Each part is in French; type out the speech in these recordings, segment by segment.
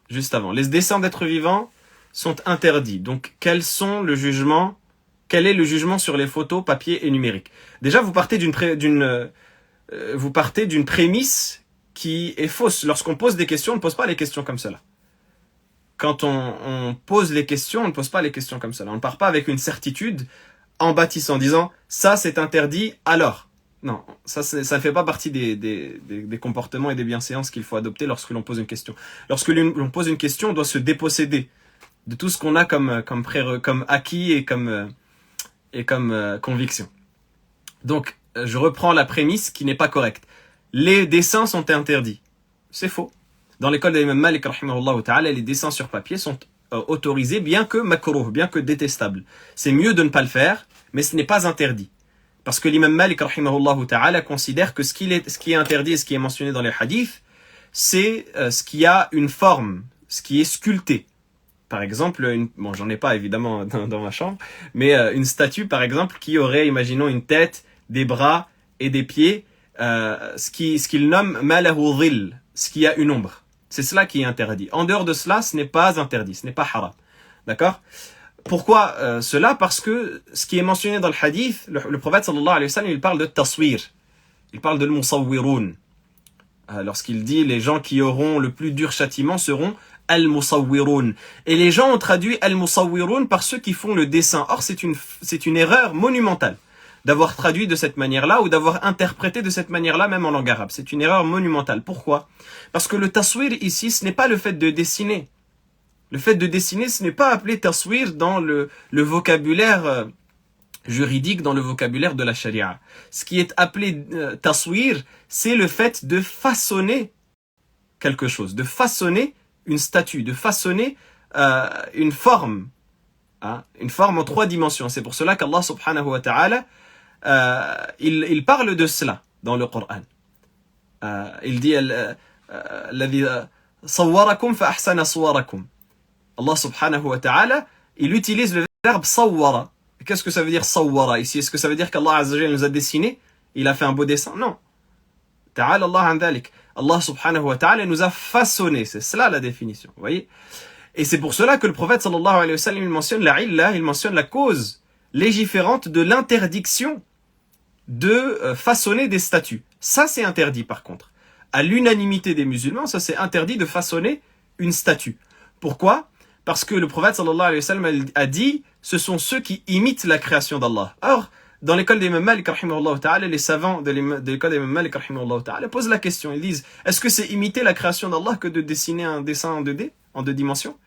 juste avant. Les dessins d'êtres vivants sont interdits. Donc, quel est le jugement sur les photos papier et numérique? Déjà, vous partez d'une prémisse qui est fausse. Lorsqu'on pose des questions, on ne pose pas les questions comme cela. Quand on pose les questions, on ne pose pas les questions comme cela. On ne part pas avec une certitude en bâtissant, en disant « ça c'est interdit, alors ». Non, ça ne fait pas partie des comportements et des bienséances qu'il faut adopter lorsque l'on pose une question. Lorsque l'on pose une question, on doit se déposséder de tout ce qu'on a comme acquis et comme conviction. Donc, je reprends la prémisse qui n'est pas correcte. Les dessins sont interdits. C'est faux. Dans l'école de l'imam Malik, rahimahullah ta'ala, les dessins sur papier sont autorisés, bien que makrouh, bien que détestables. C'est mieux de ne pas le faire, mais ce n'est pas interdit. Parce que l'imam Malik, rahimahullah ta'ala, considère que ce qui est interdit et ce qui est mentionné dans les hadiths, c'est ce qui a une forme, ce qui est sculpté. Par exemple, bon, j'en ai pas évidemment dans ma chambre, mais une statue, par exemple, qui aurait, imaginons, une tête, des bras et des pieds, ce qu'il nomme malahu dhil, ce qui a une ombre. C'est cela qui est interdit. En dehors de cela, ce n'est pas interdit, ce n'est pas haram. D'accord? Pourquoi cela? Parce que ce qui est mentionné dans le hadith, le prophète sallallahu alayhi wa sallam, il parle de taswir. Il parle de al-musawwirun. Lorsqu'il dit les gens qui auront le plus dur châtiment seront al-musawwirun. Et les gens ont traduit al-musawwirun par ceux qui font le dessin. Or, c'est une erreur monumentale d'avoir traduit de cette manière-là ou d'avoir interprété de cette manière-là, même en langue arabe. C'est une erreur monumentale. Pourquoi? Parce que le taswir ici, ce n'est pas le fait de dessiner. Le fait de dessiner, ce n'est pas appelé taswir dans le vocabulaire juridique, dans le vocabulaire de la charia. Ce qui est appelé taswir, c'est le fait de façonner quelque chose, de façonner une statue, de façonner une forme en 3 dimensions. C'est pour cela qu'Allah subhanahu wa ta'ala il parle de cela dans le Coran. Il dit الذي صوركم فأحسن صوركم. Allah subhanahu wa ta'ala, il utilise le verbe sawwara. Qu'est-ce que ça veut dire sawwara ici? Est-ce que ça veut dire qu'Allah azza wa jalla nous a dessiné? Il a fait un beau dessin? Non. Ta'ala Allah an dhalik. Allah subhanahu wa ta'ala nous a façonné. C'est cela la définition. Vous voyez? Et c'est pour cela que le prophète sallallahu alayhi wa sallam, il mentionne la illa, il mentionne la cause légiférante de l'interdiction de façonner des statues. Ça, c'est interdit par contre. À l'unanimité des musulmans, ça c'est interdit de façonner une statue. Pourquoi? Parce que le prophète sallallahu alayhi wa sallam a dit, ce sont ceux qui imitent la création d'Allah. Or, dans l'école d'Imam Malik, rahimahullah ta'ala, les savants de l'école d'Imam Malik, rahimahullah ta'ala, posent la question. Ils disent, est-ce que c'est imiter la création d'Allah que de dessiner un dessin en 2D, en 2 dimensions?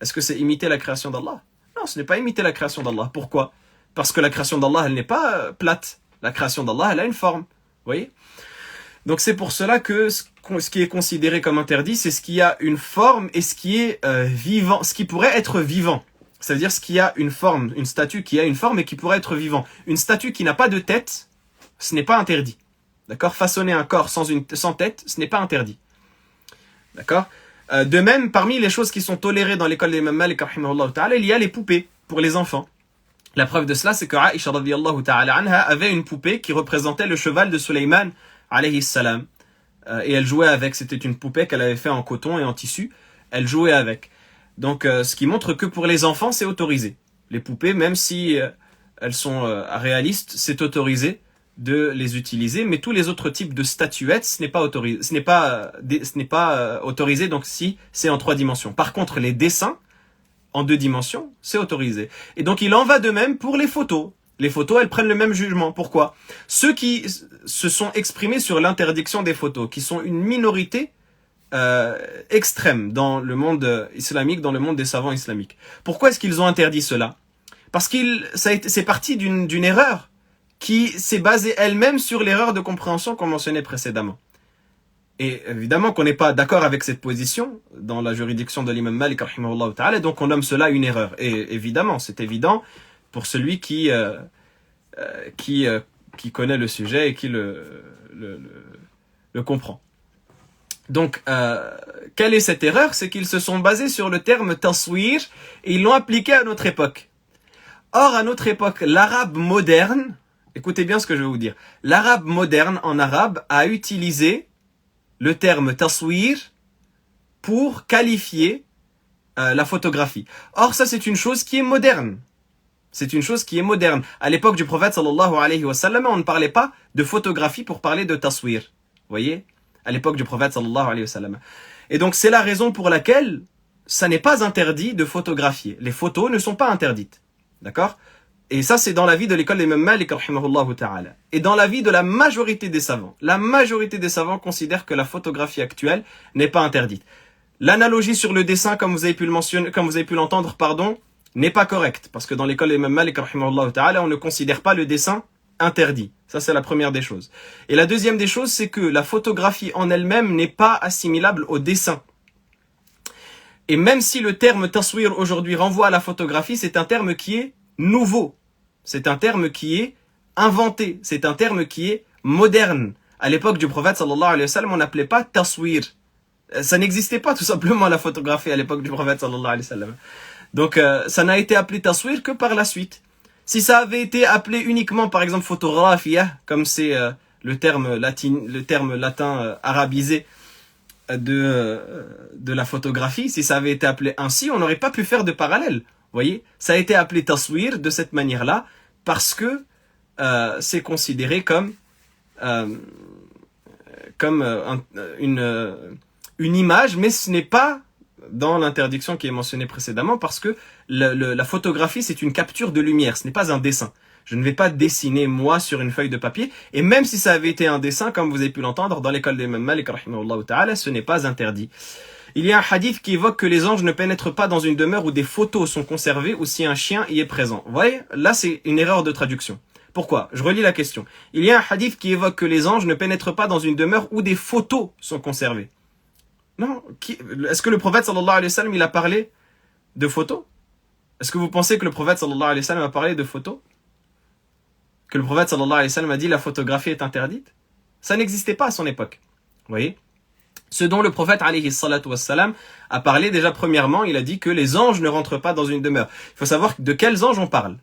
Est-ce que c'est imiter la création d'Allah? Non, ce n'est pas imiter la création d'Allah. Pourquoi? Parce que la création d'Allah, elle n'est pas plate. La création d'Allah, elle a une forme. Vous voyez? Donc c'est pour cela que ce qui est considéré comme interdit, c'est ce qui a une forme et ce qui est vivant, ce qui pourrait être vivant. C'est-à-dire ce qui a une forme, une statue qui a une forme et qui pourrait être vivant. Une statue qui n'a pas de tête, ce n'est pas interdit. D'accord? Façonner un corps sans tête, ce n'est pas interdit. D'accord? De même, parmi les choses qui sont tolérées dans l'école d'Imam Malik, rahimahullah ta'ala, il y a les poupées pour les enfants. La preuve de cela, c'est que Aïcha radiyallahu ta'ala anha avait une poupée qui représentait le cheval de Sulayman alayhi salam. Et elle jouait avec. C'était une poupée qu'elle avait fait en coton et en tissu. Elle jouait avec. Donc, ce qui montre que pour les enfants, c'est autorisé. Les poupées, même si elles sont réalistes, c'est autorisé de les utiliser. Mais tous les autres types de statuettes, ce n'est pas autorisé. Ce n'est pas autorisé. Donc, si c'est en 3 dimensions. Par contre, les dessins en 2 dimensions, c'est autorisé. Et donc, il en va de même pour les photos. Les photos, elles prennent le même jugement. Pourquoi? Ceux qui se sont exprimés sur l'interdiction des photos, qui sont une minorité extrême dans le monde islamique, dans le monde des savants islamiques. Pourquoi est-ce qu'ils ont interdit cela? Parce c'est parti d'une erreur qui s'est basée elle-même sur l'erreur de compréhension qu'on mentionnait précédemment. Et évidemment qu'on n'est pas d'accord avec cette position dans la juridiction de l'imam Malik, rahimahullah ta'ala, donc on nomme cela une erreur. Et évidemment, c'est évident pour celui qui connaît le sujet et qui le comprend. Donc, quelle est cette erreur? C'est qu'ils se sont basés sur le terme taswir et ils l'ont appliqué à notre époque. Or, à notre époque, l'arabe moderne, écoutez bien ce que je vais vous dire, l'arabe moderne en arabe a utilisé le terme taswir pour qualifier la photographie. Or, ça c'est une chose qui est moderne. C'est une chose qui est moderne. À l'époque du prophète sallallahu alayhi wa sallam, on ne parlait pas de photographie pour parler de taswir. Vous voyez? À l'époque du prophète sallallahu alayhi wa sallam. Et donc c'est la raison pour laquelle ça n'est pas interdit de photographier. Les photos ne sont pas interdites. D'accord? Et ça c'est dans l'avis de l'école d'Imam Malik rahimahullah ta'ala. Et dans l'avis de la majorité des savants. La majorité des savants considèrent que la photographie actuelle n'est pas interdite. L'analogie sur le dessin, comme vous avez pu le mentionner, comme vous avez pu l'entendre, pardon, n'est pas correcte. Parce que dans l'école d'Imam Malik rahimahullah ta'ala, on ne considère pas le dessin interdit. Ça, c'est la première des choses. Et la deuxième des choses, c'est que la photographie en elle-même n'est pas assimilable au dessin. Et même si le terme taswir aujourd'hui renvoie à la photographie, c'est un terme qui est nouveau. C'est un terme qui est inventé. C'est un terme qui est moderne. À l'époque du prophète sallallahu alayhi wa sallam, on n'appelait pas taswir. Ça n'existait pas tout simplement la photographie à l'époque du prophète sallallahu alayhi wa sallam. Donc ça n'a été appelé taswir que par la suite. Si ça avait été appelé uniquement par exemple photographia, comme c'est le terme latin arabisé de la photographie, si ça avait été appelé ainsi, on n'aurait pas pu faire de parallèle. Vous voyez, ça a été appelé taswir de cette manière-là parce que c'est considéré comme une image, mais ce n'est pas dans l'interdiction qui est mentionnée précédemment parce que la photographie c'est une capture de lumière, ce n'est pas un dessin. Je ne vais pas dessiner moi sur une feuille de papier, et même si ça avait été un dessin, comme vous avez pu l'entendre dans l'école d'Imam Malik rahimahullah ta'ala, ce n'est pas interdit. Il y a un hadith qui évoque que les anges ne pénètrent pas dans une demeure où des photos sont conservées ou si un chien y est présent. Vous voyez, là c'est une erreur de traduction. Pourquoi? Je relis la question. Il y a un hadith qui évoque que les anges ne pénètrent pas dans une demeure où des photos sont conservées. Non, est-ce que le prophète sallallahu alayhi wa sallam il a parlé de photos? Est-ce que vous pensez que le prophète sallallahu alayhi wa sallam a parlé de photos? Que le prophète sallallahu alayhi wa sallam a dit la photographie est interdite? Ça n'existait pas à son époque. Vous voyez? Ce dont le prophète alayhi salatu wassalam a parlé déjà premièrement, il a dit que les anges ne rentrent pas dans une demeure. Il faut savoir de quels anges on parle.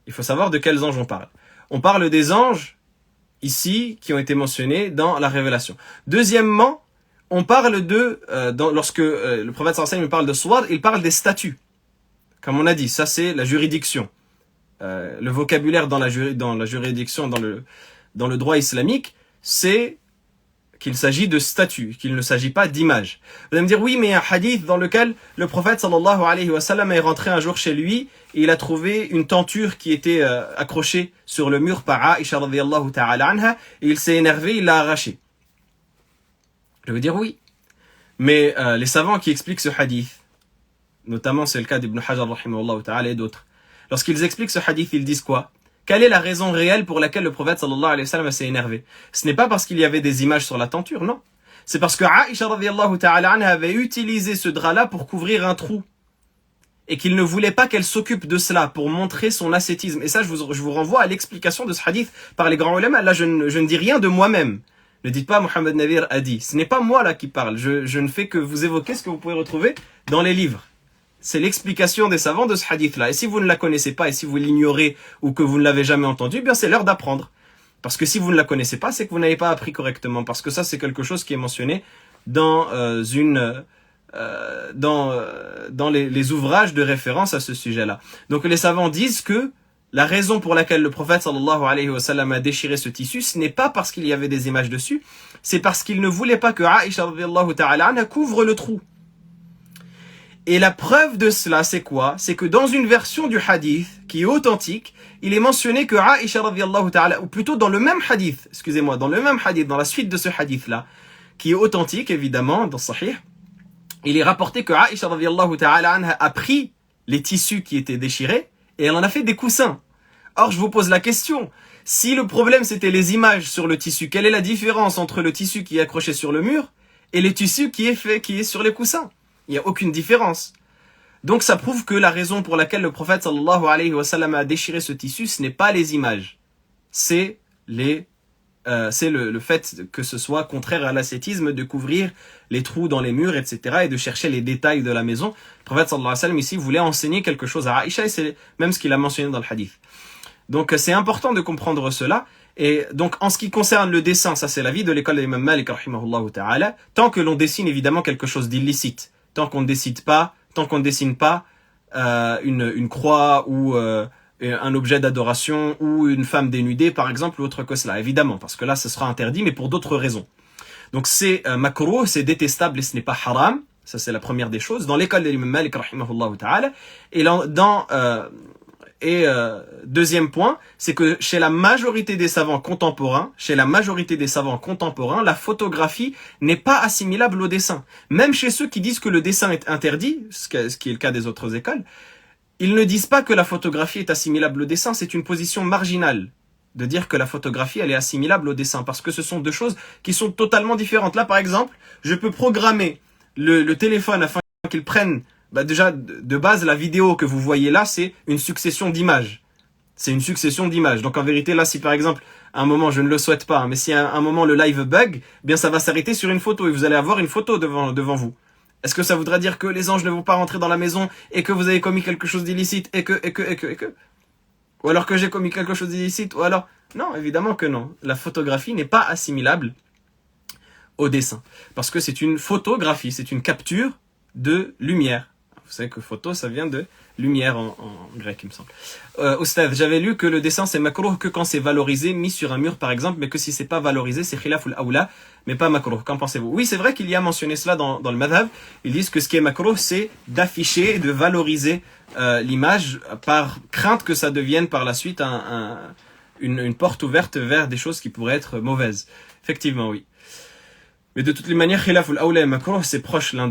Il faut savoir de quels anges on parle. On parle des anges ici qui ont été mentionnés dans la révélation. Deuxièmement, on parle de, lorsque le prophète sallallahu alayhi wa sallam parle de suwar, il parle des statuts. Comme on a dit, ça c'est la juridiction. Le vocabulaire dans la juridiction, dans le droit islamique, c'est qu'il s'agit de statuts, qu'il ne s'agit pas d'images. Vous allez me dire, oui, mais il y a un hadith dans lequel le prophète sallallahu alayhi wa sallam est rentré un jour chez lui et il a trouvé une tenture qui était accrochée sur le mur par Aïcha radhiyallahu ta'ala anha et il s'est énervé, il l'a arraché. Je veux dire oui. Mais les savants qui expliquent ce hadith, notamment c'est le cas d'Ibn Hajar rahimahullah ta'ala et d'autres, lorsqu'ils expliquent ce hadith, ils disent quoi? Quelle est la raison réelle pour laquelle le prophète sallallahu alayhi wa sallam s'est énervé? Ce n'est pas parce qu'il y avait des images sur la tenture, non. C'est parce que Aïcha radhiyallahu ta'ala anha avait utilisé ce drap-là pour couvrir un trou. Et qu'il ne voulait pas qu'elle s'occupe de cela pour montrer son ascétisme. Et ça, je vous renvoie à l'explication de ce hadith par les grands ulama. Là, je ne dis rien de moi-même. Ne dites pas Mohamed Nabir a dit. Ce n'est pas moi là qui parle. Je ne fais que vous évoquer ce que vous pouvez retrouver dans les livres. C'est l'explication des savants de ce hadith-là. Et si vous ne la connaissez pas, et si vous l'ignorez, ou que vous ne l'avez jamais entendu, eh bien c'est l'heure d'apprendre. Parce que si vous ne la connaissez pas, c'est que vous n'avez pas appris correctement. Parce que ça, c'est quelque chose qui est mentionné dans les ouvrages de référence à ce sujet-là. Donc les savants disent que la raison pour laquelle le prophète sallallahu alayhi wa sallam a déchiré ce tissu, ce n'est pas parce qu'il y avait des images dessus, c'est parce qu'il ne voulait pas que Aïcha radhiyallahu ta'ala anha couvre le trou. Et la preuve de cela, c'est quoi? C'est que dans une version du hadith qui est authentique, il est mentionné que Aïcha radhiyallahu ta'ala, ou plutôt dans le même hadith, dans la suite de ce hadith-là, qui est authentique évidemment, dans Sahih, il est rapporté que Aïcha radhiyallahu ta'ala anha a pris les tissus qui étaient déchirés et elle en a fait des coussins. Or, je vous pose la question, si le problème c'était les images sur le tissu, quelle est la différence entre le tissu qui est accroché sur le mur et le tissu qui est sur les coussins? Il n'y a aucune différence. Donc ça prouve que la raison pour laquelle le prophète sallallahu alayhi wa sallam a déchiré ce tissu, ce n'est pas les images. C'est le fait que ce soit contraire à l'ascétisme de couvrir les trous dans les murs, etc. et de chercher les détails de la maison. Le prophète sallallahu alayhi wa sallam ici voulait enseigner quelque chose à Aïcha et c'est même ce qu'il a mentionné dans le hadith. Donc c'est important de comprendre cela. Et donc en ce qui concerne le dessin, ça c'est l'avis de l'école d'Imam Malik rahimahullah ta'ala, tant que l'on dessine évidemment quelque chose d'illicite, tant qu'on ne décide pas tant qu'on ne dessine pas une croix ou un objet d'adoration ou une femme dénudée par exemple ou autre que cela, évidemment, parce que là ce sera interdit mais pour d'autres raisons. Donc c'est makrouh, c'est détestable et ce n'est pas haram. Ça c'est la première des choses. Dans l'école de l'imam Malik rahimahullah ta'ala. Et deuxième point, c'est que chez la majorité des savants contemporains, la photographie n'est pas assimilable au dessin. Même chez ceux qui disent que le dessin est interdit, ce qui est le cas des autres écoles, ils ne disent pas que la photographie est assimilable au dessin. C'est une position marginale de dire que la photographie elle est assimilable au dessin, parce que ce sont deux choses qui sont totalement différentes. Là par exemple, je peux programmer le téléphone afin qu'il prenne déjà de base la vidéo que vous voyez là, c'est une succession d'images. Donc en vérité là, si par exemple à un moment, je ne le souhaite pas, mais si à un moment le live bug, bien ça va s'arrêter sur une photo et vous allez avoir une photo devant vous. Est-ce que ça voudrait dire que les anges ne vont pas rentrer dans la maison et que vous avez commis quelque chose d'illicite et que ou alors que j'ai commis quelque chose d'illicite, ou alors... Non, évidemment que non. La photographie n'est pas assimilable au dessin. Parce que c'est une photographie, c'est une capture de lumière. Vous savez que photo, ça vient de lumière en grec, il me semble. Oustad, j'avais lu que le dessin c'est makrouh que quand c'est valorisé, mis sur un mur par exemple, mais que si c'est pas valorisé, c'est khilaf ou aoula, mais pas makrouh. Qu'en pensez-vous? Oui, c'est vrai qu'il y a mentionné cela dans le madhab. Ils disent que ce qui est makrouh, c'est d'afficher, de valoriser l'image par crainte que ça devienne par la suite une porte ouverte vers des choses qui pourraient être mauvaises. Effectivement, oui. Mais de toutes les manières, khilaf ou aoula et makrouh, c'est proche l'un de